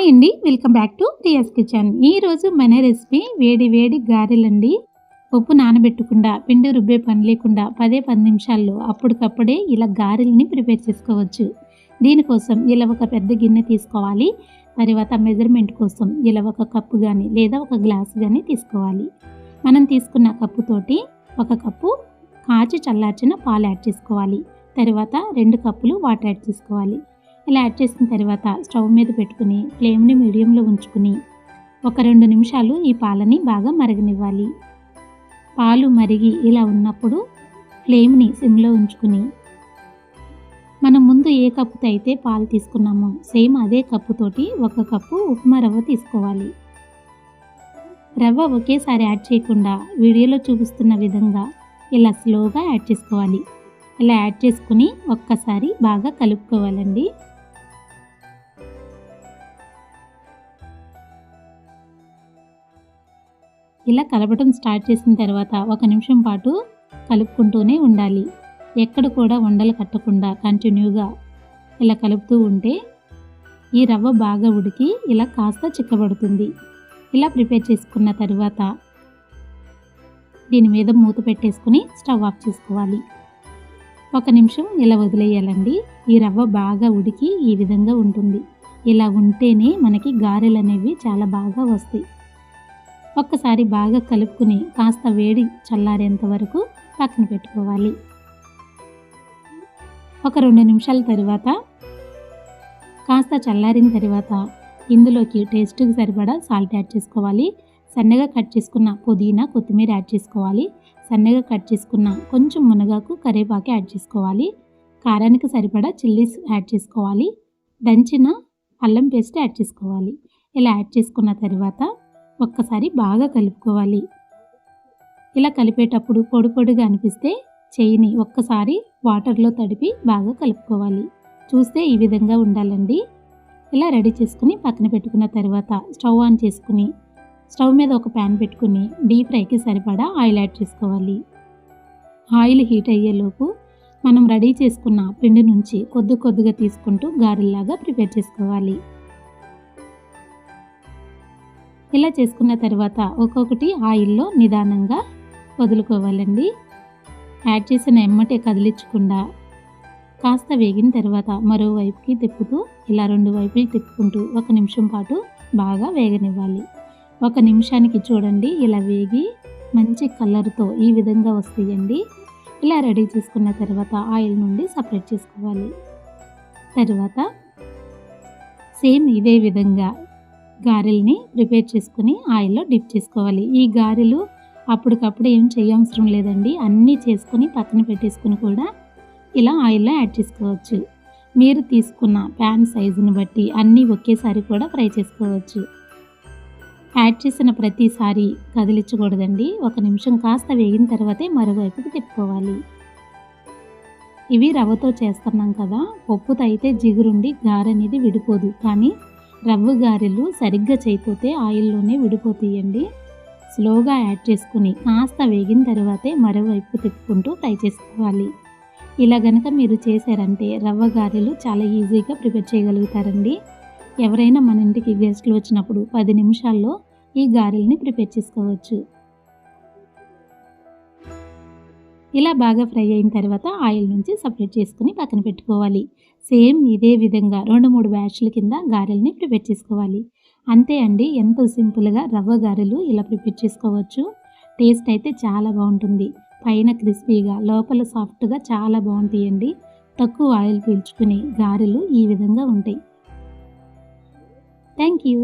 Hi అండి, welcome back to Priya's kitchen. ఈరోజు మన రెసిపీ వేడి వేడి గారెలండి. ఉప్పు నానబెట్టకుండా, పిండి రుబ్బే పని లేకుండా 10 నిమిషాల్లో అప్పటికప్పుడే ఇలా గారెల్ని ప్రిపేర్ చేసుకోవచ్చు. దీనికోసం ఇలా ఒక పెద్ద గిన్నె తీసుకోవాలి. తర్వాత మెజర్మెంట్ కోసం ఇలా ఒక కప్పు కానీ లేదా ఒక గ్లాస్ కానీ తీసుకోవాలి. మనం తీసుకున్న కప్పుతోటి 1 కప్పు కాచి చల్లార్చిన పాలు యాడ్ చేసుకోవాలి. తర్వాత 2 కప్పులు వాటర్ యాడ్ చేసుకోవాలి. ఇలా యాడ్ చేసిన తర్వాత స్టవ్ మీద పెట్టుకుని ఫ్లేమ్ని మీడియంలో ఉంచుకుని ఒక 2 నిమిషాలు ఈ పాలని బాగా మరగనివ్వాలి. పాలు మరిగి ఇలా ఉన్నప్పుడు ఫ్లేమ్ని సిమ్లో ఉంచుకుని మనం ముందు ఏ కప్పుతో అయితే పాలు తీసుకున్నామో సేమ్ అదే కప్పుతోటి 1 కప్పు ఉప్మా రవ్వ తీసుకోవాలి. రవ్వ ఒకేసారి యాడ్ చేయకుండా వీడియోలో చూపిస్తున్న విధంగా ఇలా స్లోగా యాడ్ చేసుకోవాలి. ఇలా యాడ్ చేసుకుని ఒక్కసారి బాగా కలుపుకోవాలండి. ఇలా కలపడం స్టార్ట్ చేసిన తర్వాత 1 నిమిషం పాటు కలుపుకుంటూనే ఉండాలి. ఎక్కడ కూడా ఉండలు కట్టకుండా కంటిన్యూగా ఇలా కలుపుతూ ఉంటే ఈ రవ్వ బాగా ఉడికి ఇలా కాస్త చిక్కబడుతుంది. ఇలా ప్రిపేర్ చేసుకున్న తర్వాత దీని మీద మూత పెట్టేసుకుని స్టవ్ ఆఫ్ చేసుకోవాలి. 1 నిమిషం ఇలా వదిలేయాలండి. ఈ రవ్వ బాగా ఉడికి ఈ విధంగా ఉంటుంది. ఇలా ఉంటేనే మనకి గారెలు అనేవి చాలా బాగా వస్తాయి. ఒక్కసారి బాగా కలుపుకుని కాస్త వేడి చల్లారేంత వరకు పక్కన పెట్టుకోవాలి. ఒక 2 నిమిషాల తర్వాత కాస్త చల్లారిన తర్వాత ఇందులోకి టేస్ట్కి సరిపడా సాల్ట్ యాడ్ చేసుకోవాలి. సన్నగా కట్ చేసుకున్న పుదీనా, కొత్తిమీర యాడ్ చేసుకోవాలి. సన్నగా కట్ చేసుకున్న కొంచెం మునగాకు, కరివేపాకు యాడ్ చేసుకోవాలి. కారానికి సరిపడా చిల్లీస్ యాడ్ చేసుకోవాలి. దంచిన అల్లం పేస్ట్ యాడ్ చేసుకోవాలి. ఇలా యాడ్ చేసుకున్న తర్వాత ఒక్కసారి బాగా కలుపుకోవాలి. ఇలా కలిపేటప్పుడు పొడి పొడిగా అనిపిస్తే చేయిని ఒక్కసారి వాటర్లో తడిపి బాగా కలుపుకోవాలి. చూస్తే ఈ విధంగా ఉండాలండి. ఇలా రెడీ చేసుకుని పక్కన పెట్టుకున్న తర్వాత స్టవ్ ఆన్ చేసుకుని స్టవ్ మీద ఒక ప్యాన్ పెట్టుకుని డీప్ ఫ్రైకి సరిపడా ఆయిల్ యాడ్ చేసుకోవాలి. ఆయిల్ హీట్ అయ్యేలోపు మనం రెడీ చేసుకున్న పిండి నుంచి కొద్దిగా తీసుకుంటూ గారెల్లాగా ప్రిపేర్ చేసుకోవాలి. ఇలా చేసుకున్న తర్వాత ఒక్కొక్కటి ఆయిల్లో నిదానంగా వదులుకోవాలండి. యాడ్ చేసిన ఎమ్మటే కదిలించకుండా కాస్త వేగిన తర్వాత మరోవైపుకి తిప్పుతూ ఇలా 2 వైపులు తిప్పుకుంటూ 1 నిమిషం పాటు బాగా వేగనివ్వాలి. 1 నిమిషానికి చూడండి ఇలా వేగి మంచి కలర్తో ఈ విధంగా వస్తాయండి. ఇలా రెడీ చేసుకున్న తర్వాత ఆయిల్ నుండి సపరేట్ చేసుకోవాలి. తర్వాత సేమ్ ఇదే విధంగా గారెల్ని ప్రిపేర్ చేసుకుని ఆయిల్లో డిప్ చేసుకోవాలి. ఈ గారెలు అప్పటికప్పుడు ఏం చేయవసరం లేదండి. అన్నీ చేసుకుని పక్కన పెట్టేసుకుని కూడా ఇలా ఆయిల్లో యాడ్ చేసుకోవచ్చు. మీరు తీసుకున్న ప్యాన్ సైజుని బట్టి అన్నీ ఒకేసారి కూడా ఫ్రై చేసుకోవచ్చు. యాడ్ చేసిన ప్రతిసారి కదిలించకూడదండి. 1 నిమిషం కాస్త వేగిన తర్వాతే మరోవైపుకి తిప్పుకోవాలి. ఇవి రవ్వతో చేస్తున్నాం కదా, పప్పుతో అయితే జిగురుండి గారె అనేది విడిపోదు. కానీ రవ్వ గారెలు సరిగ్గా చేయకపోతే ఆయిల్లోనే విడిపోతాయండి. స్లోగా యాడ్ చేసుకుని కాస్త వేగిన తర్వాతే మరోవైపు తిప్పుకుంటూ ఫ్రై చేసుకోవాలి. ఇలా గనక మీరు చేశారంటే రవ్వ గారెలు చాలా ఈజీగా ప్రిపేర్ చేయగలుగుతారండి. ఎవరైనా మన ఇంటికి గెస్ట్లు వచ్చినప్పుడు 10 నిమిషాల్లో ఈ గారెల్ని ప్రిపేర్ చేసుకోవచ్చు. ఇలా బాగా ఫ్రై అయిన తర్వాత ఆయిల్ నుంచి సపరేట్ చేసుకుని పక్కన పెట్టుకోవాలి. సేమ్ ఇదే విధంగా 2-3 బ్యాచ్ల కింద గారెల్ని ప్రిపేర్ చేసుకోవాలి. అంతే అండి, ఎంతో సింపుల్గా రవ్వ గారెలు ఇలా ప్రిపేర్ చేసుకోవచ్చు. టేస్ట్ అయితే చాలా బాగుంటుంది. పైన క్రిస్పీగా లోపల సాఫ్ట్గా చాలా బాగుంటాయండి. తక్కువ ఆయిల్ పీల్చుకుని గారెలు ఈ విధంగా ఉంటాయి. Thank you.